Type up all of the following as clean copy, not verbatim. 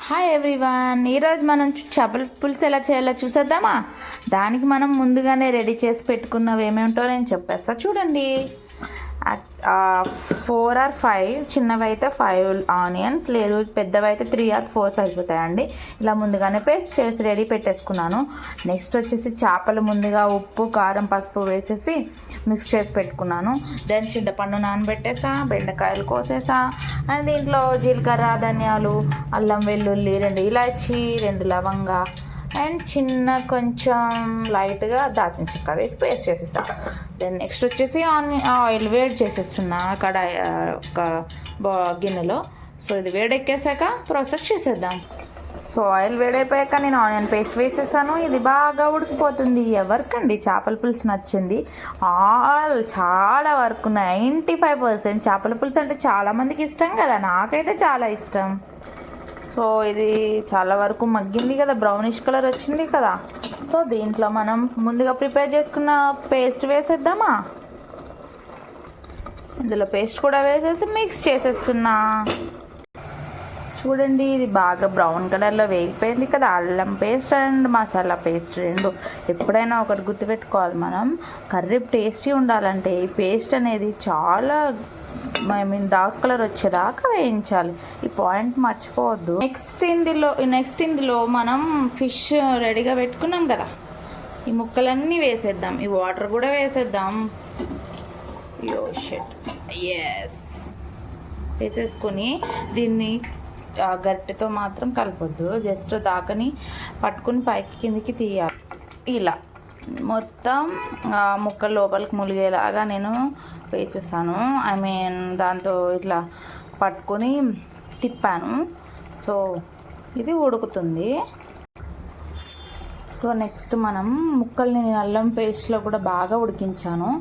Hi everyone, ఈరోజు మనం చేపల పులుసు ఎలా చేయాలో చూసేద్దామా. దానికి మనం ముందుగానే రెడీ చేసి పెట్టుకున్నవి ఏమేమిటో నేను చెప్పేస్తా చూడండి. 4 or 5 చిన్నవి అయితే 5 ఆనియన్స్, లేదు పెద్దవి అయితే 3 or 4 సరిపోతాయండి. ఇలా ముందుగానే పేస్ట్ చేసి రెడీ పెట్టేసుకున్నాను. నెక్స్ట్ వచ్చేసి చేపలు ముందుగా ఉప్పు కారం పసుపు వేసేసి మిక్స్ చేసి పెట్టుకున్నాను. దెన్ చింతపండు నానబెట్టేసా, బెండకాయలు కోసేసా, అండ్ దీంట్లో జీలకర్ర ధనియాలు అల్లం వెల్లుల్లి 2 ఇలాచి 2 లవంగా అండ్ చిన్న కొంచెం లైట్గా దాచిన చెక్క వేసి పేస్ట్ చేసేసా. దెన్ నెక్స్ట్ వచ్చేసి ఆయిల్ వేడి చేసేస్తున్నా కడాయి ఒక గిన్నెలో. సో ఇది వేడెక్కేసాక ప్రాసెస్ చేసేద్దాం. సో ఆయిల్ వేడైపోయాక నేను ఆనియన్ పేస్ట్ వేసేసాను. ఇది బాగా ఉడికిపోతుంది. ఎవరికండి చేపల పులుసు నచ్చింది? చాలా వరకు 95% చేపల పులుసు అంటే చాలామందికి ఇష్టం కదా, నాకైతే చాలా ఇష్టం. సో ఇది చాలా వరకు మగ్గింది కదా, బ్రౌనిష్ కలర్ వచ్చింది కదా. సో దీంట్లో మనం ముందుగా ప్రిపేర్ చేసుకున్న పేస్ట్ వేసేద్దామా. ఇందులో పేస్ట్ కూడా వేసేసి మిక్స్ చేసేస్తున్నా. చూడండి, ఇది బాగా బ్రౌన్ కలర్లో వేగిపోయింది కదా. అల్లం పేస్ట్ అండ్ మసాలా పేస్ట్ 2 ఎప్పుడైనా ఒకటి గుర్తుపెట్టుకోవాలి, మనం కర్రీ టేస్టీ ఉండాలంటే ఈ పేస్ట్ అనేది చాలా డార్క్ కలర్ వచ్చేదాకా వేయించాలి. ఈ పాయింట్ మర్చిపోవద్దు. నెక్స్ట్ ఇందులో మనం ఫిష్ రెడీగా పెట్టుకున్నాం కదా, ఈ ముక్కలన్నీ వేసేద్దాం. ఈ వాటర్ కూడా వేసేద్దాం. వేసేసుకొని దీన్ని గరిటెతో మాత్రం కలపొద్దు, జస్ట్ దాకని పట్టుకుని పైకి కిందికి తీయాలి. ఇలా మొత్తం ముక్కలు లోపలికి ములిగేలాగా నేను వేసేసాను. దాంతో ఇట్లా పట్టుకొని తిప్పాను. సో ఇది ఉడుకుతుంది. సో నెక్స్ట్ మనం ముక్కల్ని నేను అల్లం పేస్ట్లో కూడా బాగా ఉడికించాను.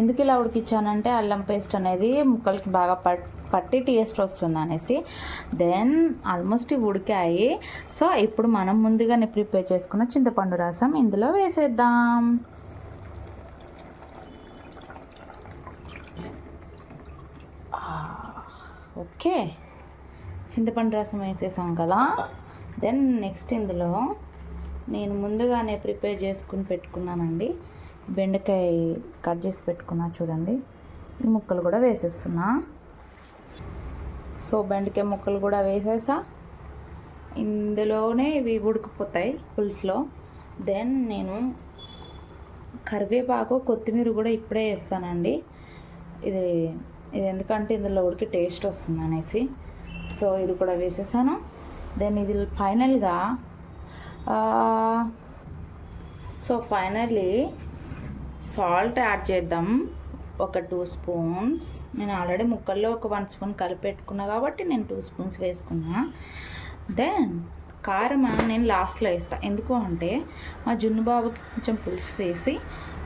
ఎందుకు ఇలా ఉడికించానంటే అల్లం పేస్ట్ అనేది ముక్కలకి బాగా పట్టి టేస్ట్ వస్తుంది అనేసి. దెన్ ఆల్మోస్ట్ ఇవి ఉడికాయి. సో ఇప్పుడు మనం ముందుగానే ప్రిపేర్ చేసుకున్న చింతపండు రసం ఇందులో వేసేద్దాం. ఓకే, చింతపండు రసం వేసేసాం కదా. దెన్ నెక్స్ట్ ఇందులో నేను ముందుగానే ప్రిపేర్ చేసుకుని పెట్టుకున్నానండి, బెండకాయ కట్ చేసి పెట్టుకున్నా చూడండి. ఈ ముక్కలు కూడా వేసేస్తున్నా. సో బెండకాయ ముక్కలు కూడా వేసేసా. ఇందులోనే ఇవి ఉడికిపోతాయి పులుసులో. దెన్ నేను కరివేపాకు కొత్తిమీర కూడా ఇప్పుడే వేస్తానండి. ఇది ఎందుకంటే ఇందులో ఉడికి టేస్ట్ వస్తుంది అనేసి. సో ఇది కూడా వేసేసాను. దెన్ ఇది ఫైనల్గా ఫైనల్లీ సాల్ట్ యాడ్ చేద్దాం. ఒక 2 స్పూన్స్. నేను ఆల్రెడీ ముక్కల్లో ఒక 1 స్పూన్ కలిపెట్టుకున్నా కాబట్టి నేను 2 స్పూన్స్ వేసుకున్నా. దెన్ కారం నేను లాస్ట్లో వేస్తాను. ఎందుకు అంటే మా జున్ను బాబుకి కొంచెం పులుసు తీసి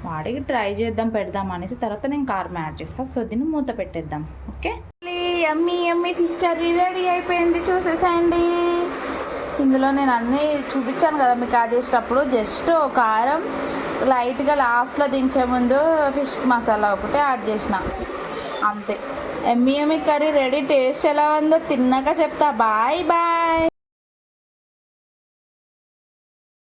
వాడికి ట్రై చేద్దాం పెడదాం అనేసి, తర్వాత నేను కారం యాడ్ చేస్తాను. సో దీన్ని మూత పెట్టేద్దాం. ఓకే, యమ్మీ ఫిష్ కర్రీ రెడీ అయిపోయింది. చూసేసేయండి. ఇందులో నేను అన్నీ చూపించాను కదా మీకు యాడ్ చేసేటప్పుడు. జస్ట్ కారం లైట్గా లాస్ట్లో దించే ముందు ఫిష్ మసాలా ఒకటి యాడ్ చేసిన, అంతే. యమ్మీ కర్రీ రెడీ. టేస్ట్ ఎలా ఉందో తిన్నాక చెప్తా. బాయ్.